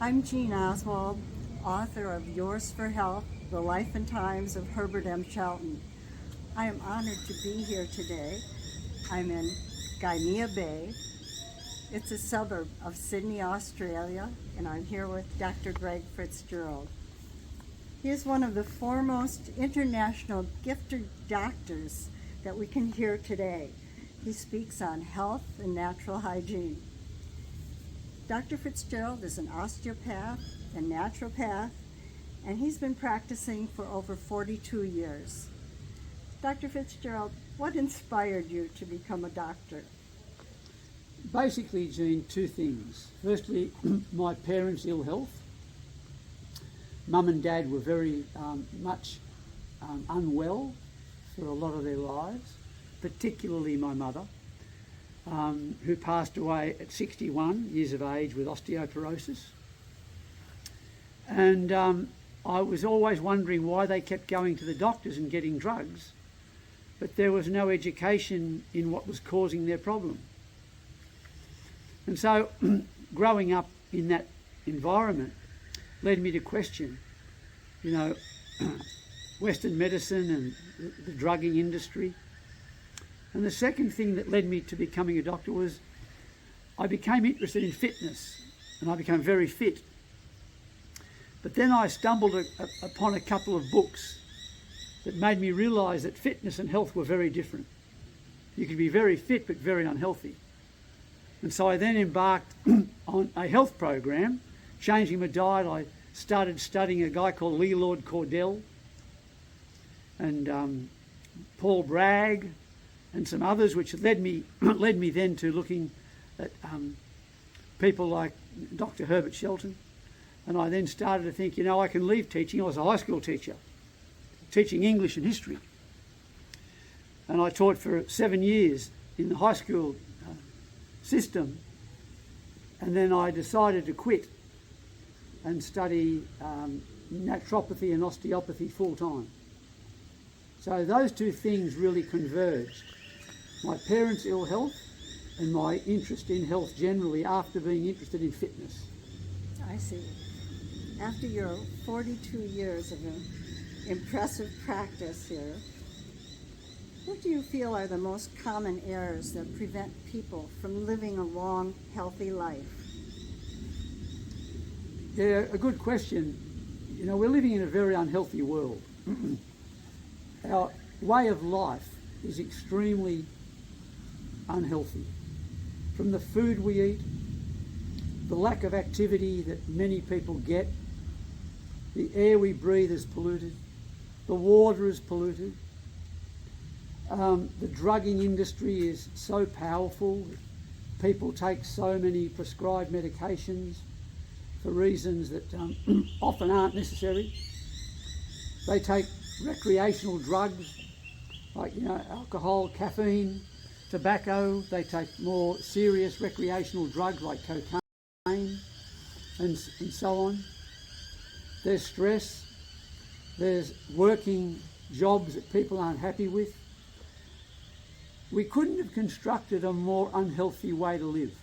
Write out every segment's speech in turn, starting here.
I'm Jean Oswald, author of Yours for Health, The Life and Times of Herbert M. Shelton. I am honored to be here today. I'm in Gymea Bay. It's a suburb of Sydney, Australia, and I'm here with Dr. Greg Fitzgerald. He is one of the foremost international gifted doctors that we can hear today. He speaks on health and natural hygiene. Dr. Fitzgerald is an osteopath and naturopath, and he's been practicing for over 42 years. Dr. Fitzgerald, what inspired you to become a doctor? Basically, Jean, two things. Firstly, my parents' ill health. Mum and Dad were very much unwell for a lot of their lives, particularly my mother, who passed away at 61 years of age with osteoporosis. And I was always wondering why they kept going to the doctors and getting drugs, but there was no education in what was causing their problem. And so growing up in that environment led me to question, Western medicine and the drugging industry. And the second thing that led me to becoming a doctor was I became interested in fitness, and I became very fit. But then I stumbled upon a couple of books that made me realise that fitness and health were very different. You could be very fit but very unhealthy. And so I then embarked on a health program, changing my diet. I started studying a guy called Lord Cordell and Paul Bragg and some others, which led me then to looking at people like Dr. Herbert Shelton. And I then started to think, I can leave teaching. I was a high school teacher, teaching English and history. And I taught for 7 years in the high school system. And then I decided to quit and study naturopathy and osteopathy full time. So those two things really converged. My parents' ill health and my interest in health generally after being interested in fitness. I see. After your 42 years of impressive practice here, what do you feel are the most common errors that prevent people from living a long, healthy life? Yeah, a good question. We're living in a very unhealthy world. Our way of life is extremely unhealthy. From the food we eat, the lack of activity that many people get, the air we breathe is polluted, the water is polluted, the drugging industry is so powerful. People take so many prescribed medications for reasons that often aren't necessary. They take recreational drugs like alcohol, caffeine, tobacco. They take more serious recreational drugs like cocaine and so on. There's stress. There's working jobs that people aren't happy with. We couldn't have constructed a more unhealthy way to live.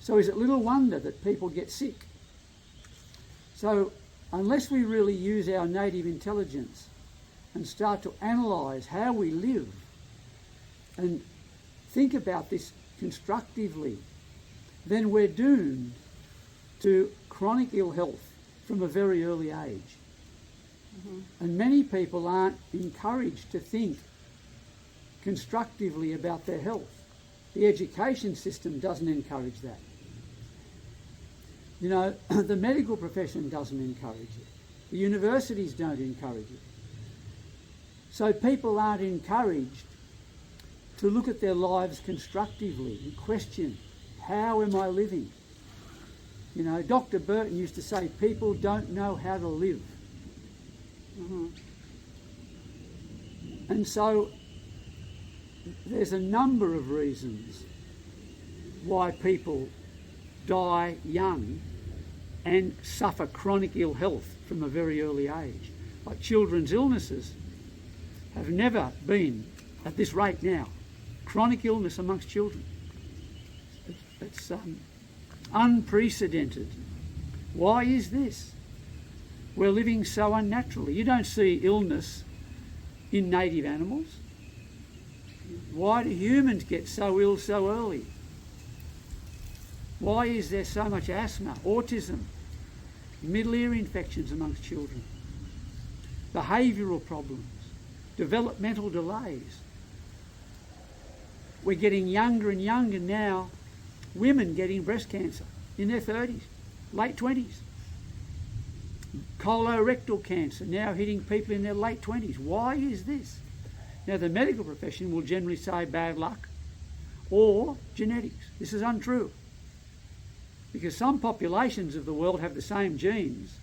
So is it little wonder that people get sick? So unless we really use our native intelligence and start to analyse how we live and think about this constructively, then we're doomed to chronic ill health from a very early age. Mm-hmm. And many people aren't encouraged to think constructively about their health. The education system doesn't encourage that. The medical profession doesn't encourage it. The universities don't encourage it. So people aren't encouraged to look at their lives constructively and question, how am I living? Dr. Burton used to say, people don't know how to live. Mm-hmm. And so there's a number of reasons why people die young and suffer chronic ill health from a very early age. Like children's illnesses have never been at this rate now. Chronic illness amongst children. It's unprecedented. Why is this? We're living so unnaturally. You don't see illness in native animals. Why do humans get so ill so early? Why is there so much asthma, autism, middle ear infections amongst children, behavioural problems, developmental delays? We're getting younger and younger now, women getting breast cancer in their 30s, late 20s. Colorectal cancer now hitting people in their late 20s. Why is this? Now, the medical profession will generally say bad luck or genetics. This is untrue, because some populations of the world have the same genes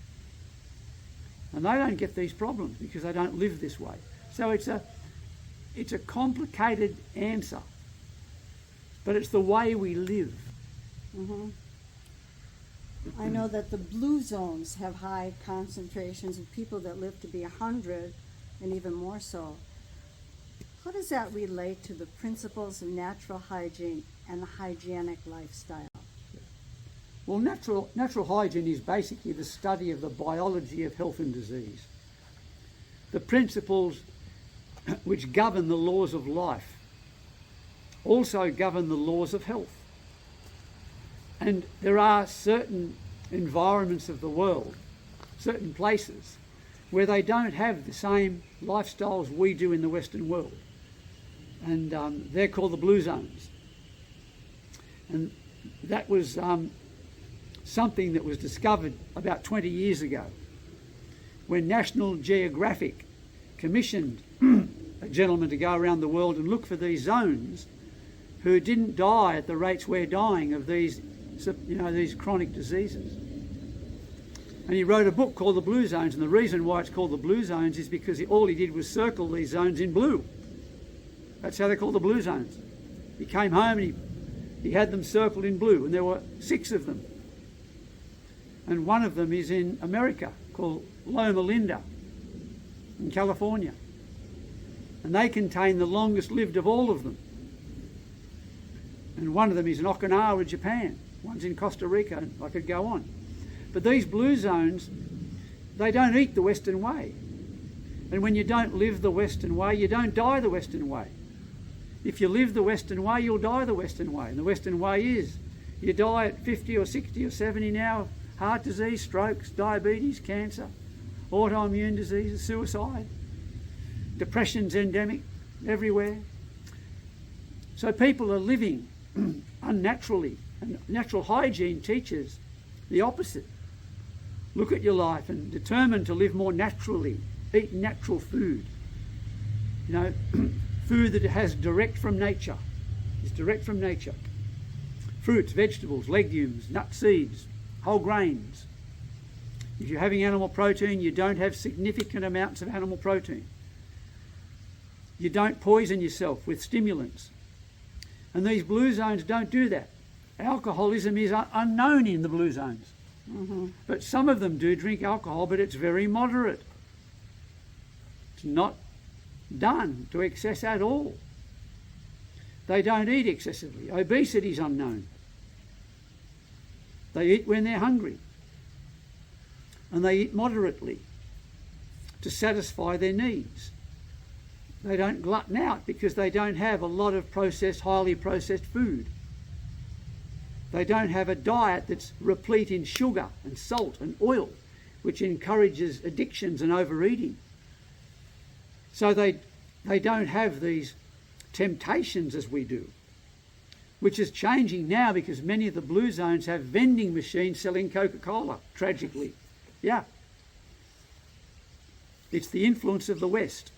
and they don't get these problems because they don't live this way. So it's a complicated answer, but it's the way we live. Mm-hmm. I know that the blue zones have high concentrations of people that live to be 100 and even more so. How does that relate to the principles of natural hygiene and the hygienic lifestyle? Well, natural hygiene is basically the study of the biology of health and disease. The principles which govern the laws of life also govern the laws of health. And there are certain environments of the world, certain places, where they don't have the same lifestyles we do in the Western world. And they're called the blue zones. And that was something that was discovered about 20 years ago, when National Geographic commissioned a gentleman to go around the world and look for these zones who didn't die at the rates we're dying of these chronic diseases. And he wrote a book called The Blue Zones, and the reason why it's called The Blue Zones is because all he did was circle these zones in blue. That's how they're called, the blue zones. He came home and he had them circled in blue, and there were 6 of them. And one of them is in America, called Loma Linda in California. And they contain the longest lived of all of them. And one of them is in Okinawa, Japan. One's in Costa Rica, and I could go on. But these blue zones, they don't eat the Western way. And when you don't live the Western way, you don't die the Western way. If you live the Western way, you'll die the Western way. And the Western way is you die at 50 or 60 or 70 now of heart disease, strokes, diabetes, cancer, autoimmune diseases, suicide. Depression's endemic everywhere. So people are living unnaturally. And natural hygiene teaches the opposite. Look at your life and determine to live more naturally. Eat natural food. You know, food that has direct from nature. It's direct from nature. Fruits, vegetables, legumes, nut seeds, whole grains. If you're having animal protein, you don't have significant amounts of animal protein. You don't poison yourself with stimulants. And these blue zones don't do that. Alcoholism is unknown in the blue zones. Mm-hmm. But some of them do drink alcohol, but it's very moderate. It's not done to excess at all. They don't eat excessively. Obesity is unknown. They eat when they're hungry. And they eat moderately to satisfy their needs. They don't glutton out because they don't have a lot of highly processed food. They don't have a diet that's replete in sugar and salt and oil, which encourages addictions and overeating. So they don't have these temptations as we do, which is changing now because many of the blue zones have vending machines selling Coca-Cola, tragically. Yeah. It's the influence of the West.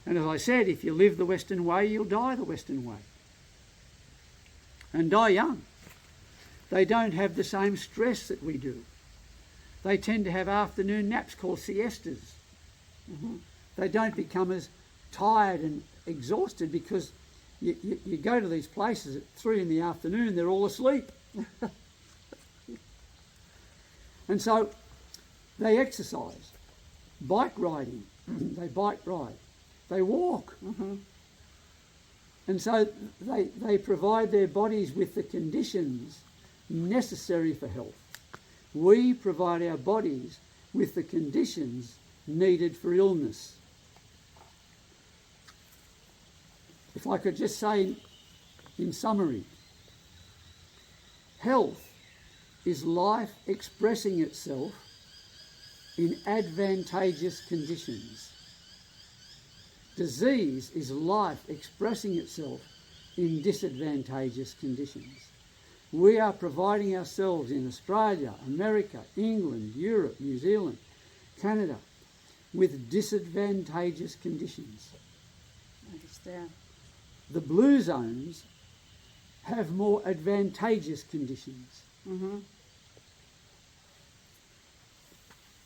And as I said, if you live the Western way, you'll die the Western way. And die young. They don't have the same stress that we do. They tend to have afternoon naps called siestas. Mm-hmm. They don't become as tired and exhausted because you go to these places at 3 in the afternoon, they're all asleep. And so they exercise, bike riding, they bike ride, they walk. Mm-hmm. And so they provide their bodies with the conditions necessary for health. We provide our bodies with the conditions needed for illness. If I could just say in summary, health is life expressing itself in advantageous conditions. Disease is life expressing itself in disadvantageous conditions. We are providing ourselves in Australia, America, England, Europe, New Zealand, Canada, with disadvantageous conditions. I understand. The blue zones have more advantageous conditions. Mm-hmm.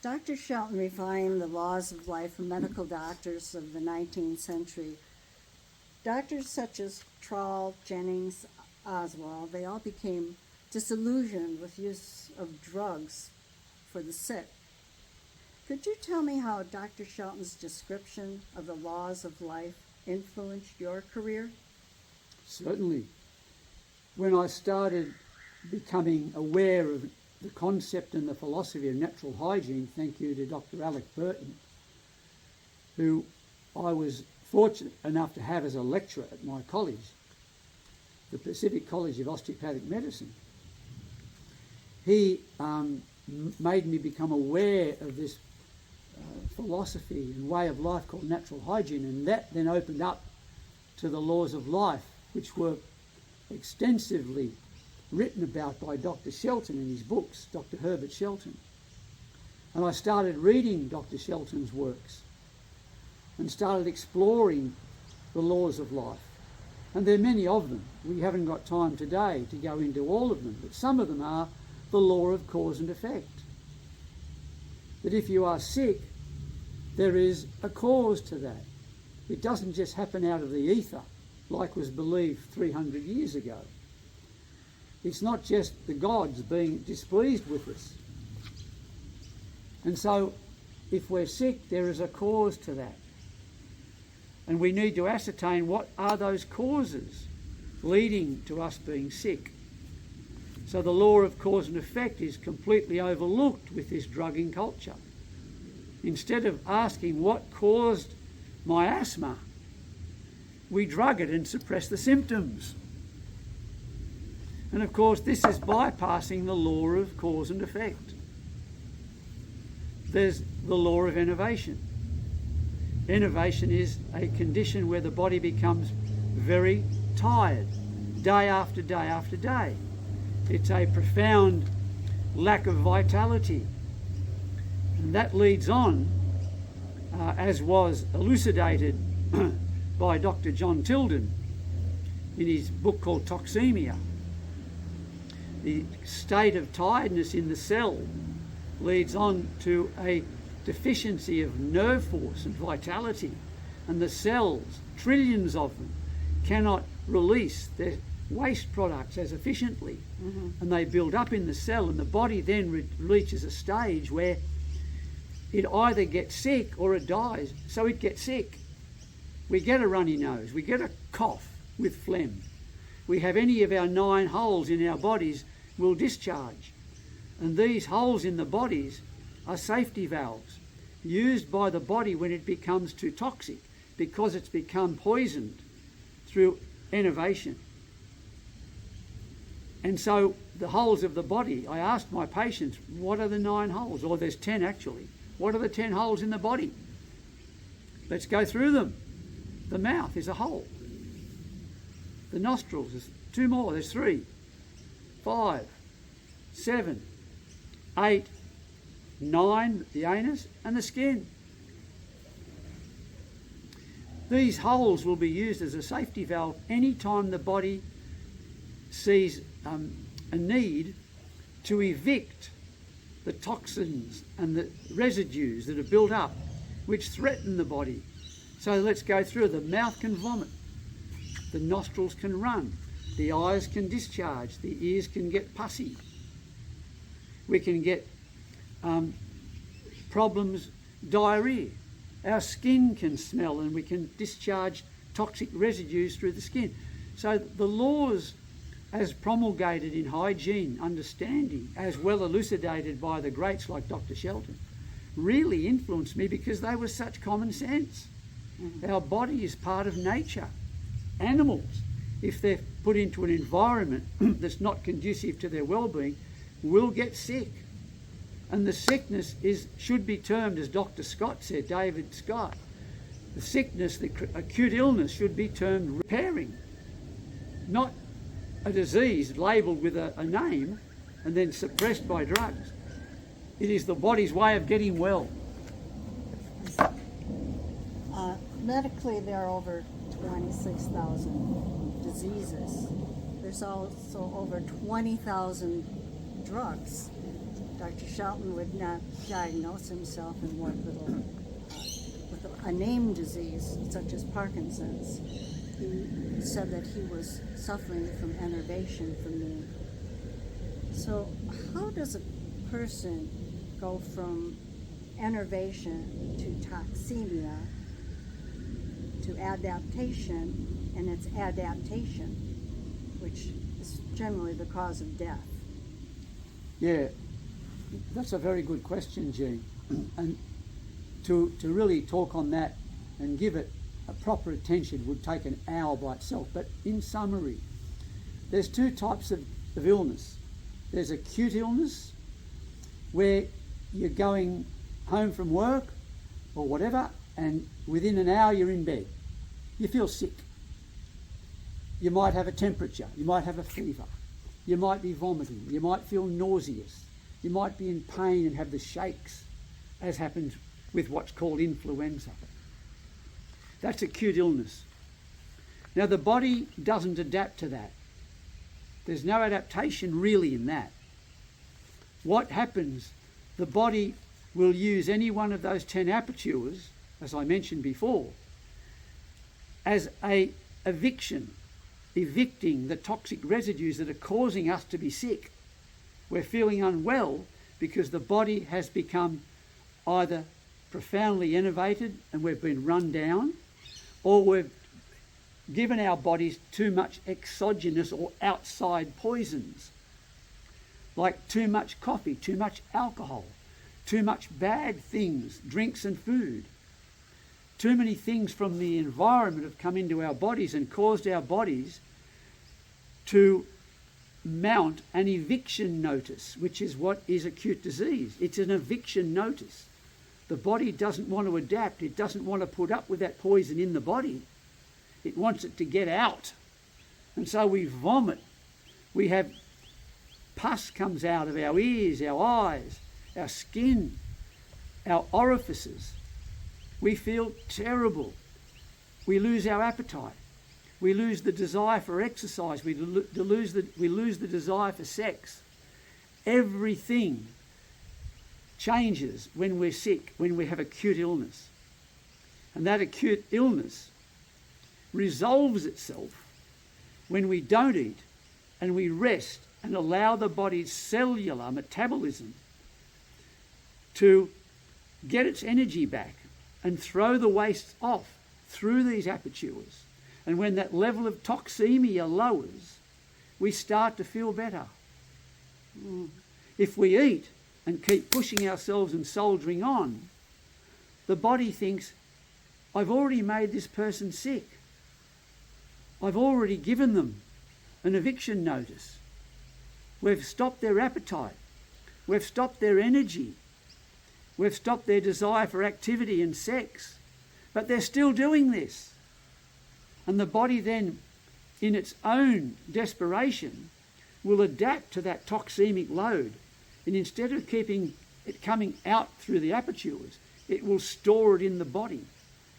Dr. Shelton refined the laws of life for medical doctors of the 19th century. Doctors such as Trall, Jennings, Oswald, they all became disillusioned with use of drugs for the sick. Could you tell me how Dr. Shelton's description of the laws of life influenced your career? Certainly. When I started becoming aware of the concept and the philosophy of natural hygiene, thank you to Dr. Alec Burton, who I was fortunate enough to have as a lecturer at my college, the Pacific College of Osteopathic Medicine. He made me become aware of this philosophy and way of life called natural hygiene, and that then opened up to the laws of life, which were extensively written about by Dr. Shelton in his books, Dr. Herbert Shelton. And I started reading Dr. Shelton's works and started exploring the laws of life. And there are many of them. We haven't got time today to go into all of them, but some of them are the law of cause and effect. That if you are sick, there is a cause to that. It doesn't just happen out of the ether, like was believed 300 years ago. It's not just the gods being displeased with us. And so, if we're sick, there is a cause to that. And we need to ascertain what are those causes leading to us being sick. So the law of cause and effect is completely overlooked with this drugging culture. Instead of asking what caused my asthma, we drug it and suppress the symptoms. And of course, this is bypassing the law of cause and effect. There's the law of innovation. Innovation is a condition where the body becomes very tired, day after day after day. It's a profound lack of vitality. And that leads on, as was elucidated by Dr. John Tilden in his book called Toxemia. The state of tiredness in the cell leads on to a deficiency of nerve force and vitality, and the cells, trillions of them, cannot release their waste products as efficiently, and they build up in the cell, and the body then reaches a stage where it either gets sick or it dies. So it gets sick. We get a runny nose, we get a cough with phlegm, we have any of our 9 holes in our bodies will discharge, and these holes in the bodies are safety valves used by the body when it becomes too toxic, because it's become poisoned through enervation. And so the holes of the body, I asked my patients, what are the 9 holes? Or there's 10 actually. What are the 10 holes in the body? Let's go through them. The mouth is a hole. The nostrils, there's 2 more, there's 3, 5, 7, 8, 9, the anus, and the skin. These holes will be used as a safety valve anytime the body sees a need to evict the toxins and the residues that are built up which threaten the body. So let's go through. The mouth can vomit, the nostrils can run, the eyes can discharge, the ears can get pussy. We can get problems, diarrhea. Our skin can smell and we can discharge toxic residues through the skin. So the laws as promulgated in hygiene, understanding, as well elucidated by the greats like Dr. Shelton, really influenced me because they were such common sense. Our body is part of nature. Animals, if they're put into an environment that's not conducive to their well-being, will get sick. And the sickness should be termed, as Dr. Scott said, David Scott, the sickness, the acute illness should be termed repairing, not a disease labelled with a name and then suppressed by drugs. It is the body's way of getting well. Medically, there are over 26,000 diseases. There's also over 20,000 drugs. Dr. Shelton would not diagnose himself in one little with a named disease such as Parkinson's. He said that he was suffering from enervation from me. So how does a person go from enervation to toxemia to adaptation, and it's adaptation, which is generally the cause of death? Yeah, that's a very good question, Jean. And to really talk on that and give it a proper attention would take an hour by itself. But in summary, there's two types of illness. There's acute illness, where you're going home from work or whatever, and within an hour you're in bed. You feel sick. You might have a temperature. You might have a fever. You might be vomiting. You might feel nauseous. You might be in pain and have the shakes, as happens with what's called influenza. That's acute illness. Now, the body doesn't adapt to that. There's no adaptation really in that. What happens, the body will use any one of those 10 apertures, as I mentioned before, as a eviction, evicting the toxic residues that are causing us to be sick. We're feeling unwell because the body has become either profoundly enervated and we've been run down, or we've given our bodies too much exogenous or outside poisons, like too much coffee, too much alcohol, too much bad things, drinks and food. Too many things from the environment have come into our bodies and caused our bodies to mount an eviction notice, which is what is acute disease. It's an eviction notice. The body doesn't want to adapt. It doesn't want to put up with that poison in the body. It wants it to get out. And so we vomit. We have pus comes out of our ears, our eyes, our skin, our orifices. We feel terrible. We lose our appetite. We lose the desire for exercise. We lose the desire for sex. Everything changes when we're sick, when we have acute illness. And that acute illness resolves itself when we don't eat and we rest and allow the body's cellular metabolism to get its energy back and throw the waste off through these apertures. And when that level of toxemia lowers, we start to feel better. If we eat and keep pushing ourselves and soldiering on, the body thinks, I've already made this person sick. I've already given them an eviction notice. We've stopped their appetite. We've stopped their energy. We've stopped their desire for activity and sex. But they're still doing this. And the body then, in its own desperation, will adapt to that toxemic load. And instead of keeping it coming out through the apertures, it will store it in the body.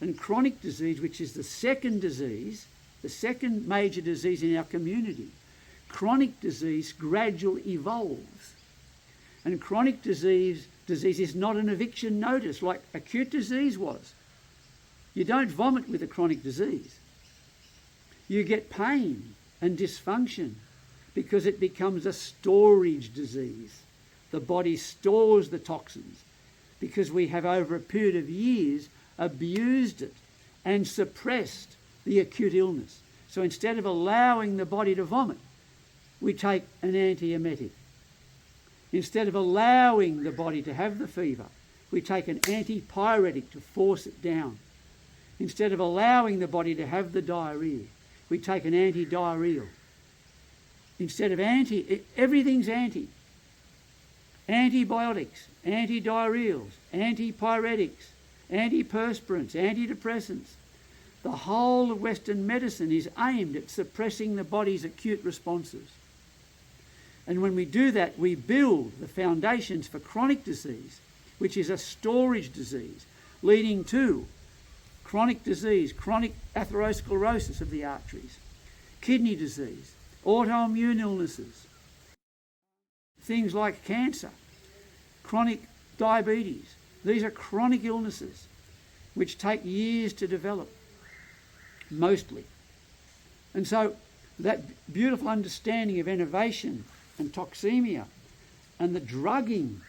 And chronic disease, which is the second disease, the second major disease in our community, chronic disease gradually evolves. And chronic disease is not an eviction notice like acute disease was. You don't vomit with a chronic disease. You get pain and dysfunction because it becomes a storage disease. The body stores the toxins because we have, over a period of years, abused it and suppressed the acute illness. So instead of allowing the body to vomit, we take an antiemetic. Instead of allowing the body to have the fever, we take an antipyretic to force it down. Instead of allowing the body to have the diarrhea, we take an antidiarrheal. Instead of everything's anti. Antibiotics, antidiarrheals, antipyretics, antiperspirants, antidepressants. The whole of Western medicine is aimed at suppressing the body's acute responses. And when we do that, we build the foundations for chronic disease, which is a storage disease, leading to chronic disease, chronic atherosclerosis of the arteries, kidney disease, autoimmune illnesses, things like cancer, chronic diabetes. These are chronic illnesses which take years to develop, mostly. And so that beautiful understanding of enervation and toxemia and the drugging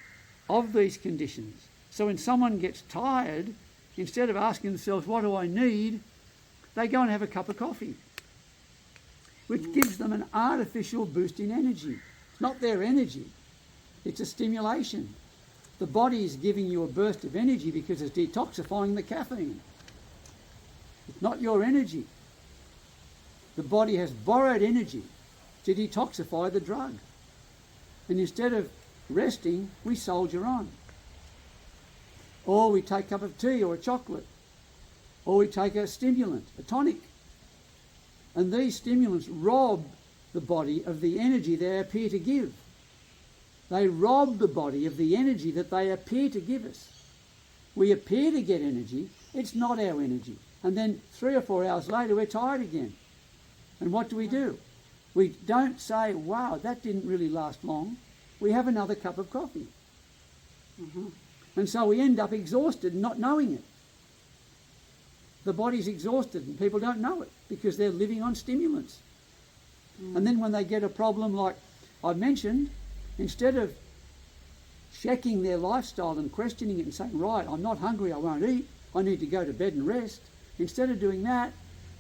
of these conditions. So when someone gets tired, instead of asking themselves, what do I need? They go and have a cup of coffee, which gives them an artificial boost in energy. It's not their energy, it's a stimulation. The body is giving you a burst of energy because it's detoxifying the caffeine. It's not your energy. The body has borrowed energy to detoxify the drug. And instead of resting, we soldier on. Or we take a cup of tea or a chocolate. Or we take a stimulant, a tonic. And these stimulants rob the body of the energy they appear to give. They rob the body of the energy that they appear to give us. We appear to get energy, it's not our energy. And then 3 or 4 hours later, we're tired again. And what do? We don't say, wow, that didn't really last long. We have another cup of coffee. And so we end up exhausted, not knowing it. The body's exhausted and people don't know it because they're living on stimulants. And then when they get a problem like I mentioned, instead of checking their lifestyle and questioning it and saying, right, I'm not hungry, I won't eat, I need to go to bed and rest, instead of doing that,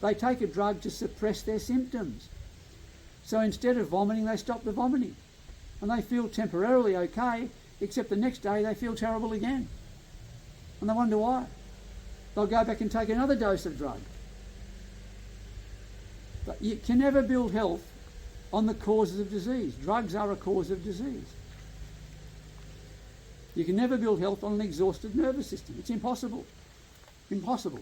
they take a drug to suppress their symptoms. So instead of vomiting, they stop the vomiting. And they feel temporarily okay, except the next day they feel terrible again. And they wonder why. They'll go back and take another dose of drug. But you can never build health on the causes of disease. Drugs are a cause of disease. You can never build health on an exhausted nervous system. It's impossible. Impossible.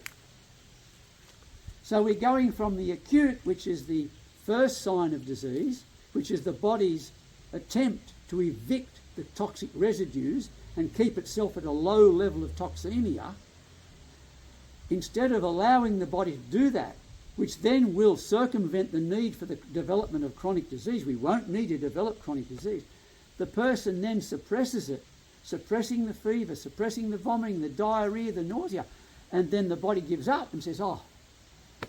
So we're going from the acute, which is the first sign of disease, which is the body's attempt to evict the toxic residues and keep itself at a low level of toxemia. Instead of allowing the body to do that, which then will circumvent the need for the development of chronic disease, we won't need to develop chronic disease, the person then suppresses it, suppressing the fever, suppressing the vomiting, the diarrhea, the nausea, and then the body gives up and says, oh,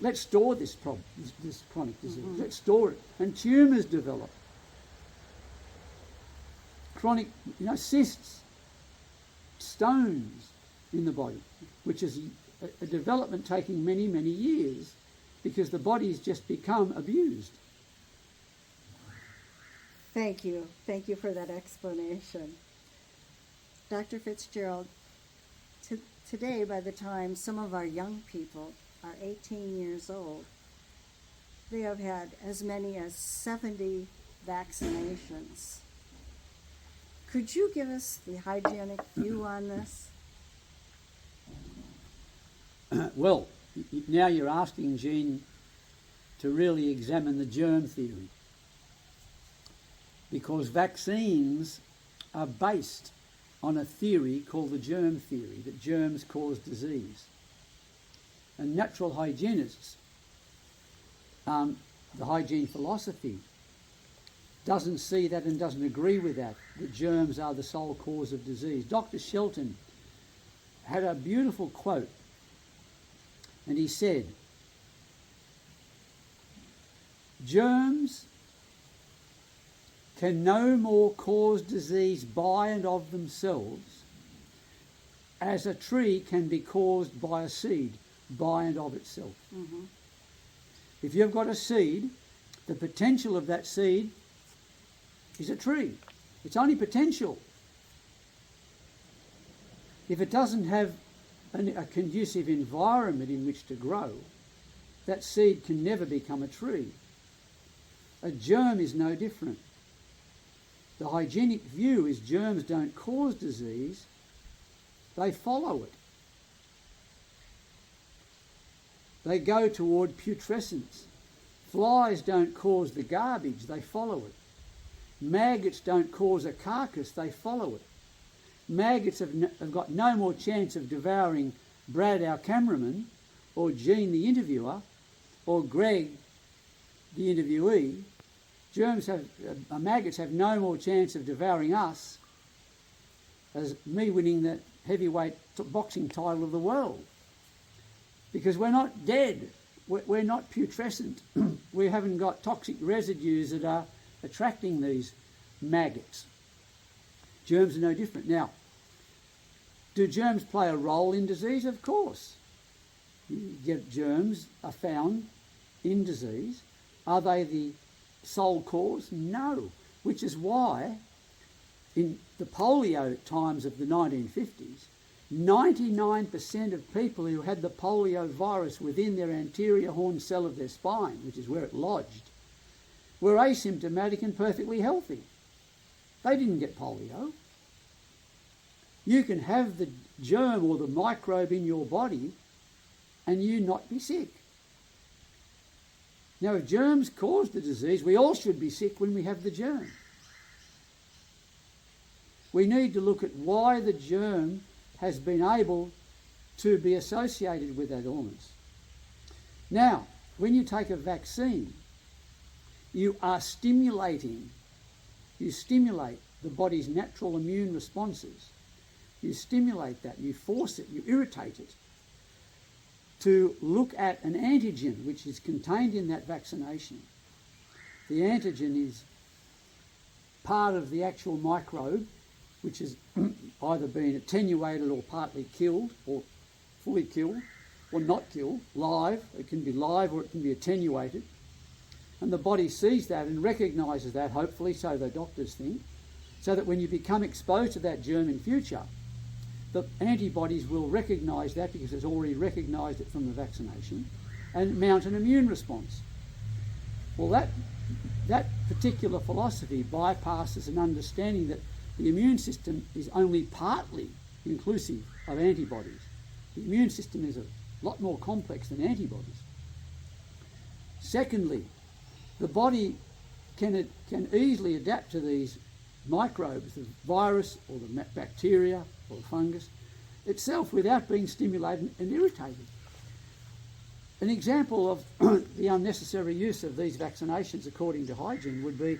let's store this problem, this chronic disease. Let's store it. And tumours develop. Chronic, cysts, stones in the body, which is a development taking many, many years because the body's just become abused. Thank you. Thank you for that explanation. Dr. Fitzgerald, today, by the time some of our young people are 18 years old, they have had as many as 70 vaccinations. Could you give us the hygienic view on this? Well, now you're asking Jean to really examine the germ theory, because vaccines are based on a theory called the germ theory, that germs cause disease. And natural hygienists, the hygiene philosophy, doesn't see that and doesn't agree with that germs are the sole cause of disease. Dr. Shelton had a beautiful quote, and he said, germs can no more cause disease by and of themselves as a tree can be caused by a seed by and of itself. If you've got a seed, the potential of that seed is a tree. It's only potential. If it doesn't have a conducive environment in which to grow, that seed can never become a tree. A germ is no different. The hygienic view is germs don't cause disease, they follow it. They go toward putrescence. Flies don't cause the garbage, they follow it. Maggots don't cause a carcass, they follow it. Maggots have got no more chance of devouring Brad, our cameraman, or Jean, the interviewer, or Greg, the interviewee. Maggots have no more chance of devouring us as me winning the heavyweight boxing title of the world. Because we're not dead. We're not putrescent. We haven't got toxic residues that are attracting these maggots. Germs are no different. Now, do germs play a role in disease? Of course. Germs are found in disease. Are they the sole cause? No. Which is why in the polio times of the 1950s, 99% of people who had the polio virus within their anterior horn cell of their spine, which is where it lodged, were asymptomatic and perfectly healthy. They didn't get polio. You can have the germ or the microbe in your body and you not be sick. Now, if germs cause the disease, we all should be sick when we have the germ. We need to look at why the germ has been able to be associated with that illness. Now, when you take a vaccine, you stimulate the body's natural immune responses. You stimulate that, you force it, you irritate it to look at an antigen which is contained in that vaccination. The antigen is part of the actual microbe, which has either been attenuated or partly killed or fully killed or not killed, live. It can be live or it can be attenuated. And the body sees that and recognises that, hopefully, so the doctors think, so that when you become exposed to that germ in future, the antibodies will recognise that because it's already recognised it from the vaccination and mount an immune response. Well, that particular philosophy bypasses an understanding that the immune system is only partly inclusive of antibodies. The immune system is a lot more complex than antibodies. Secondly, the body can easily adapt to these microbes, the virus or the bacteria or the fungus itself, without being stimulated and irritated. An example of the unnecessary use of these vaccinations according to hygiene would be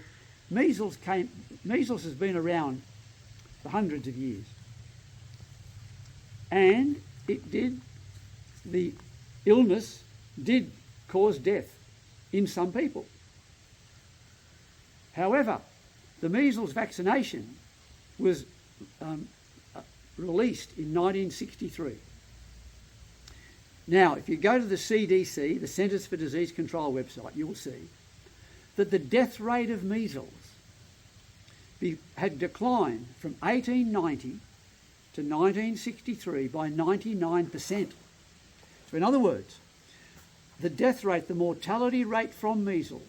measles has been around for hundreds of years. And the illness did cause death in some people. However, the measles vaccination was released in 1963. Now, if you go to the CDC, the Centres for Disease Control website, you will see that the death rate of measles had declined from 1890 to 1963 by 99%. So in other words, the death rate, the mortality rate from measles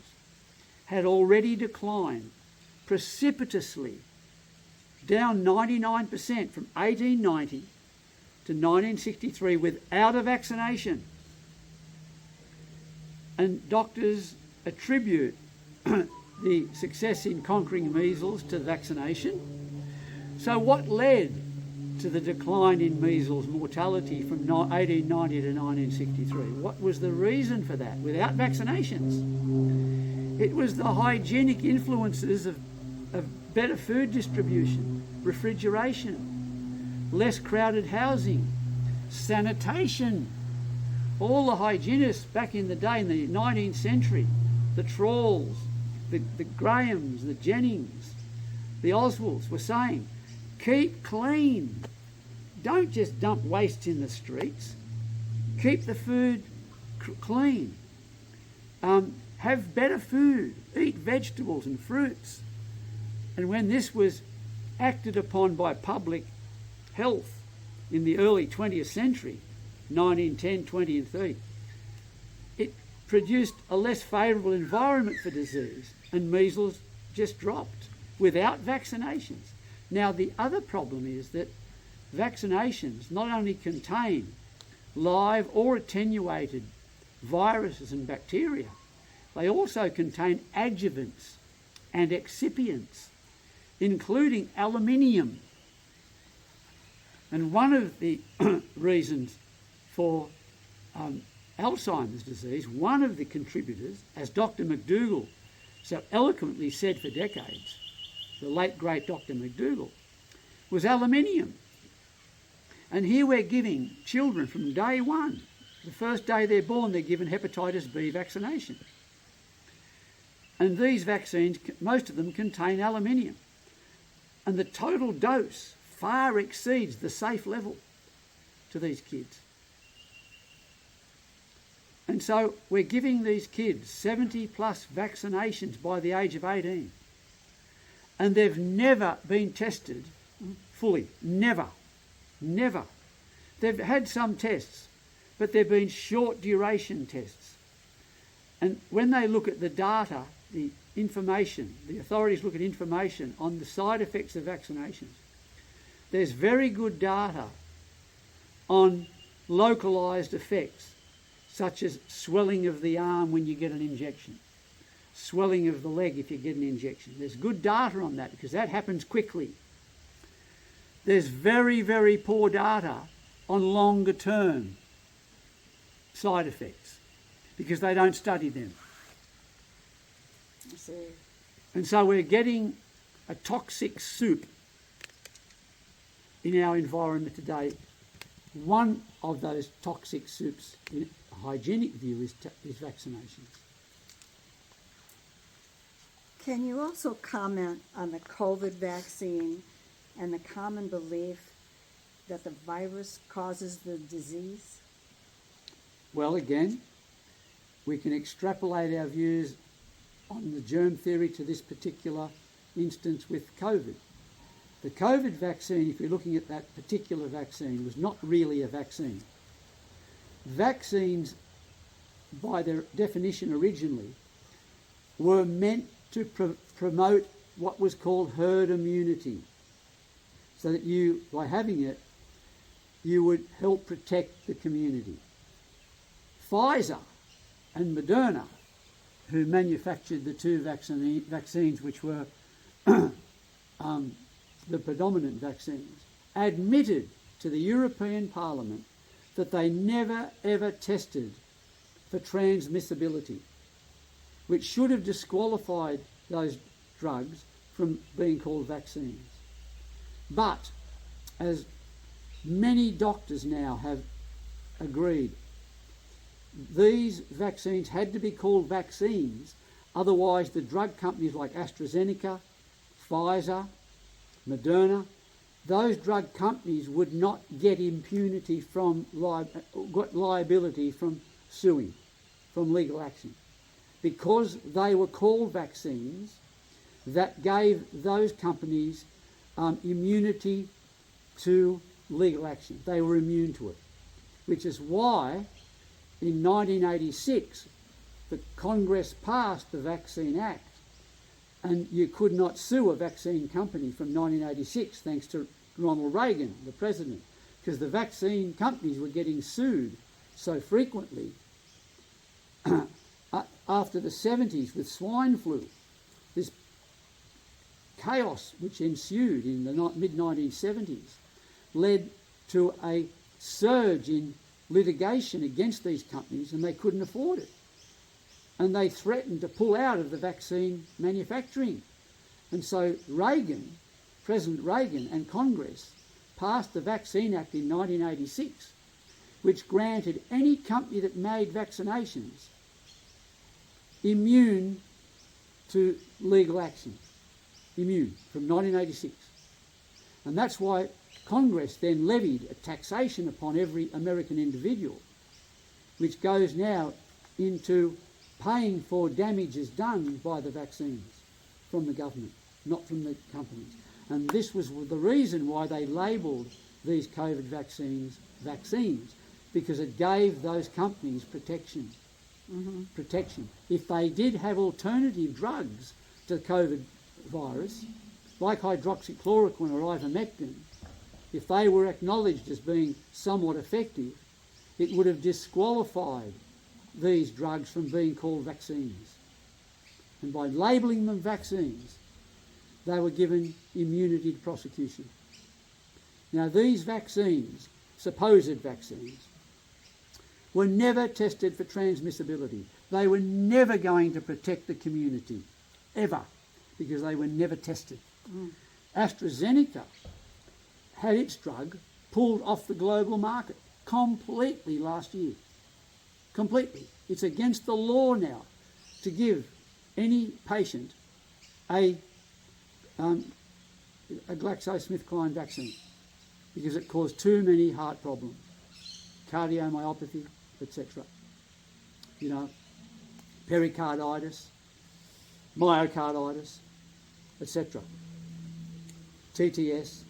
had already declined precipitously, down 99% from 1890 to 1963 without a vaccination. And doctors attribute the success in conquering measles to vaccination. So what led to the decline in measles mortality from 1890 to 1963? What was the reason for that without vaccinations? It was the hygienic influences of better food distribution, refrigeration, less crowded housing, sanitation. All the hygienists back in the day, in the 19th century, the Tralls, the Grahams, the Jennings, the Oswalds were saying, keep clean. Don't just dump waste in the streets. Keep the food clean. Have better food. Eat vegetables and fruits. And when this was acted upon by public health in the early 20th century, 1910, 20 and 30, it produced a less favourable environment for disease, and measles just dropped without vaccinations. Now, the other problem is that vaccinations not only contain live or attenuated viruses and bacteria, they also contain adjuvants and excipients, including aluminium. And one of the reasons for Alzheimer's disease, one of the contributors, as Dr. McDougall so eloquently said for decades, the late great Dr. McDougall, was aluminium. And here we're giving children from day one, the first day they're born, they're given hepatitis B vaccination. And these vaccines, most of them contain aluminium. And the total dose far exceeds the safe level to these kids. And so we're giving these kids 70 plus vaccinations by the age of 18. And they've never been tested fully. Never. Never. They've had some tests, but they've been short duration tests. And when they look at the data, the information, the authorities look at information on the side effects of vaccinations, there's very good data on localised effects, such as swelling of the arm when you get an injection, swelling of the leg if you get an injection. There's good data on that because that happens quickly. There's very, very poor data on longer term side effects because they don't study them. I see. And so we're getting a toxic soup in our environment today. One of those toxic soups, in a hygienic view, is vaccinations. Can you also comment on the COVID vaccine and the common belief that the virus causes the disease? Well, again, we can extrapolate our views on the germ theory to this particular instance with COVID. The COVID vaccine, if you're looking at that particular vaccine, was not really a vaccine. Vaccines, by their definition originally, were meant to promote what was called herd immunity, so that you, by having it, you would help protect the community. Pfizer and Moderna, who manufactured the two vaccines which were the predominant vaccines, admitted to the European Parliament that they never ever tested for transmissibility, which should have disqualified those drugs from being called vaccines. But, as many doctors now have agreed, these vaccines had to be called vaccines, otherwise the drug companies like AstraZeneca, Pfizer, Moderna, those drug companies would not get impunity from liability from suing, from legal action, because they were called vaccines that gave those companies immunity to legal action. They were immune to it, which is why in 1986 the Congress passed the Vaccine Act, and you could not sue a vaccine company from 1986 thanks to Ronald Reagan, the president, because the vaccine companies were getting sued so frequently after the 70s with swine flu. This chaos which ensued in the mid-1970s led to a surge in litigation against these companies, and they couldn't afford it. And they threatened to pull out of the vaccine manufacturing. And so Reagan, President Reagan and Congress passed the Vaccine Act in 1986, which granted any company that made vaccinations immune to legal action. Immune from 1986. And that's why Congress then levied a taxation upon every American individual, which goes now into paying for damages done by the vaccines from the government. not from the companies. And this was the reason why they labelled these COVID vaccines, because it gave those companies protection. Protection. If they did have alternative drugs to the COVID virus, like hydroxychloroquine or ivermectin, if they were acknowledged as being somewhat effective, it would have disqualified these drugs from being called vaccines. And by labelling them vaccines, they were given immunity to prosecution. Now, these vaccines, supposed vaccines, were never tested for transmissibility. They were never going to protect the community, ever, because they were never tested. AstraZeneca had its drug pulled off the global market completely last year. Completely. It's against the law now to give any patient a GlaxoSmithKline vaccine because it caused too many heart problems, cardiomyopathy, etc. You know, pericarditis, myocarditis, etc. TTS.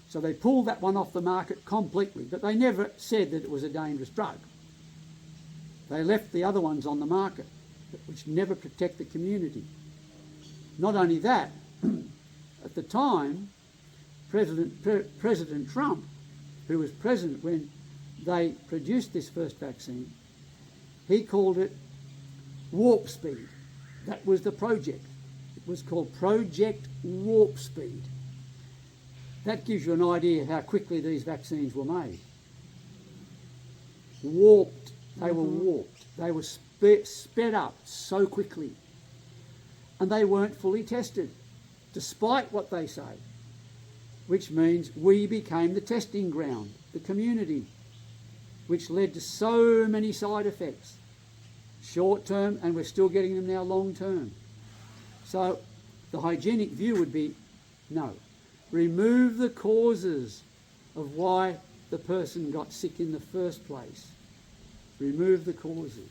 So they pulled that one off the market completely, but they never said that it was a dangerous drug. They left the other ones on the market, which never protect the community. Not only that, at the time, President Trump, who was president when they produced this first vaccine, he called it Warp Speed. That was the project. It was called Project Warp Speed. That gives you an idea how quickly these vaccines were made. Warped. They were warped. They were sped up so quickly. And they weren't fully tested, despite what they say, which means we became the testing ground, the community, which led to so many side effects, short term, and we're still getting them now long term. So the hygienic view would be, no, remove the causes of why the person got sick in the first place. Remove the causes.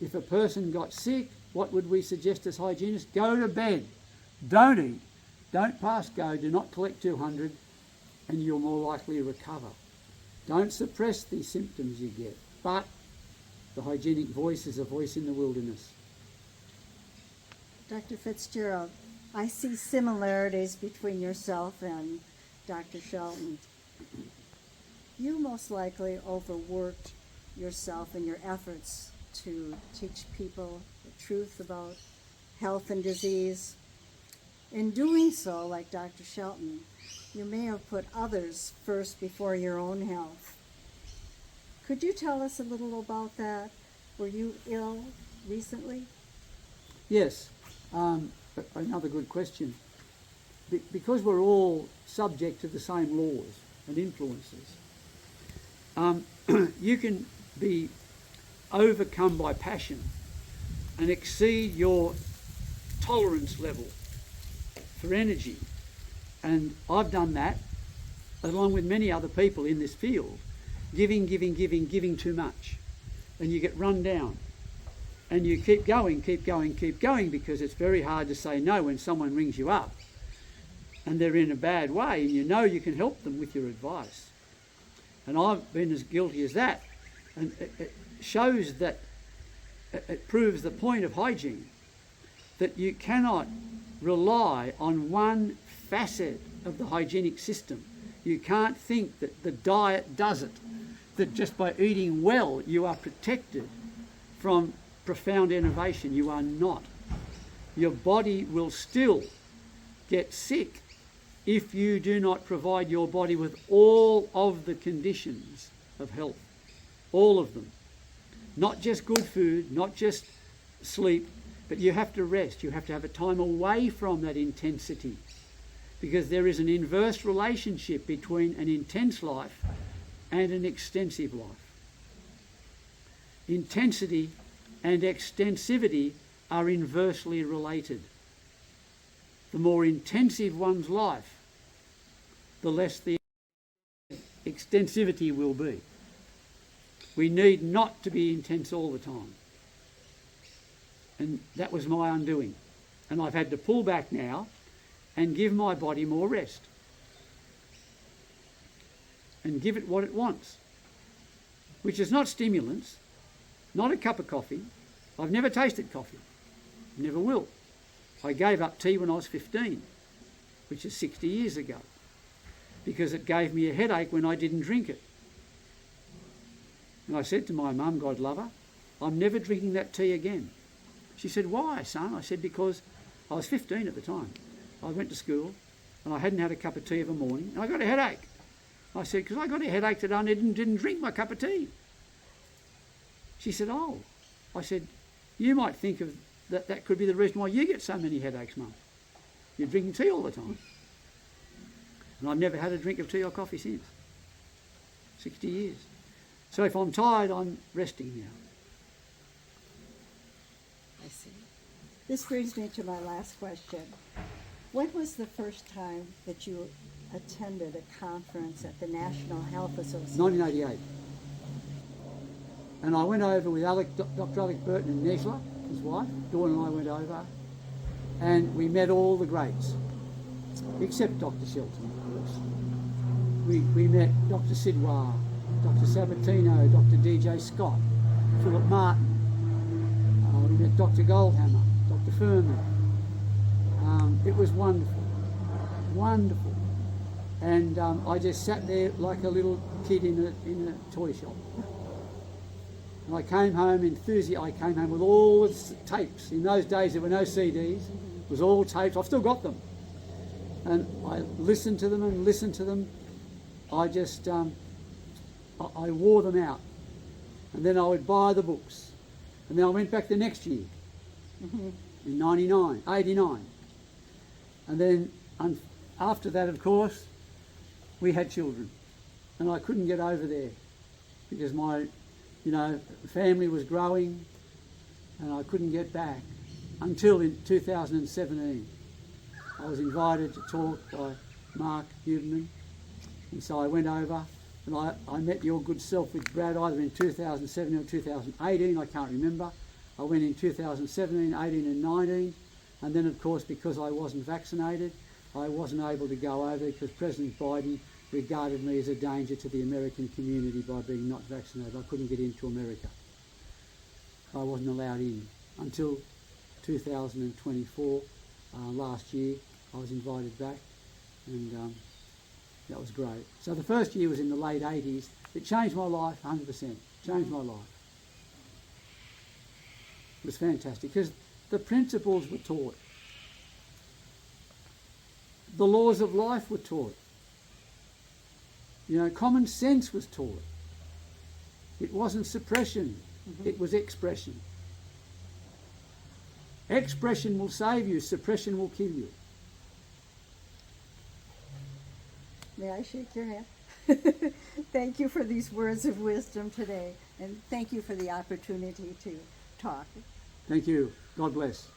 If a person got sick, what would we suggest as hygienists? Go to bed. Don't eat. Don't pass go. Do not collect 200 and you're more likely to recover. Don't suppress the symptoms you get. But the hygienic voice is a voice in the wilderness. Dr. Fitzgerald, I see similarities between yourself and Dr. Shelton. You most likely overworked yourself in your efforts to teach people the truth about health and disease. In doing so, like Dr. Shelton, you may have put others first before your own health. Could you tell us a little about that? Were you ill recently? Yes, another good question. Because we're all subject to the same laws and influences, you can be overcome by passion and exceed your tolerance level for energy. And I've done that, along with many other people in this field, giving too much. And you get run down. And you keep going, because it's very hard to say no when someone rings you up and they're in a bad way and you know you can help them with your advice. And I've been as guilty as that. And it shows that, it proves the point of hygiene, that you cannot rely on one facet of the hygienic system. You can't think that the diet does it, that just by eating well you are protected from profound innovation. You are not. Your body will still get sick if you do not provide your body with all of the conditions of health, all of them. Not just good food, not just sleep, but you have to rest. You have to have a time away from that intensity, because there is an inverse relationship between an intense life and an extensive life. Intensity and extensivity are inversely related. The more intensive one's life, the less the extensivity will be. We need not to be intense all the time. And that was my undoing. And I've had to pull back now and give my body more rest and give it what it wants, which is not stimulants, not a cup of coffee. I've never tasted coffee, never will. I gave up tea when I was 15, which is 60 years ago, because it gave me a headache when I didn't drink it. And I said to my mum, God love her, I'm never drinking that tea again. She said, why, son? I said, because I was 15 at the time. I went to school and I hadn't had a cup of tea of a morning and I got a headache. I said, because I got a headache that I didn't drink my cup of tea. She said, oh. I said, you might think of that could be the reason why you get so many headaches, Mum. You're drinking tea all the time. And I've never had a drink of tea or coffee since. 60 years. So if I'm tired, I'm resting now. I see. This brings me to my last question. When was the first time that you attended a conference at the National Health Association? 1988. And I went over with Dr. Alec Burton and Nesla, his wife. Dawn and I went over, and we met all the greats, except Dr. Shelton, of course. We met Dr. Sidwar, Dr. Sabatino, Dr. DJ Scott, Philip Martin. We met Dr. Goldhammer, Dr. Furman. It was wonderful, wonderful. And I just sat there like a little kid in a toy shop. And I came home enthusiastic. I came home with all the tapes. In those days there were no CDs. It was all tapes. I've still got them. And I listened to them and listened to them. I just, I wore them out. And then I would buy the books. And then I went back the next year, in 89. And then after that, of course, we had children. And I couldn't get over there because my family was growing and I couldn't get back until in 2017. I was invited to talk by Mark Huberman, and so I went over and I met your good self with Brad either in 2017 or 2018, I can't remember. I went in 2017, 18 and 19, and then of course because I wasn't vaccinated, I wasn't able to go over because President Biden regarded me as a danger to the American community by being not vaccinated. I couldn't get into America. I wasn't allowed in until 2024. Last year I was invited back, and that was great. So the first year was in the late 80s. It changed my life 100%. Changed my life. It was fantastic because the principles were taught. The laws of life were taught. Common sense was taught. It wasn't suppression, it was expression. Expression will save you, suppression will kill you. May I shake your hand? Thank you for these words of wisdom today, and thank you for the opportunity to talk. Thank you. God bless.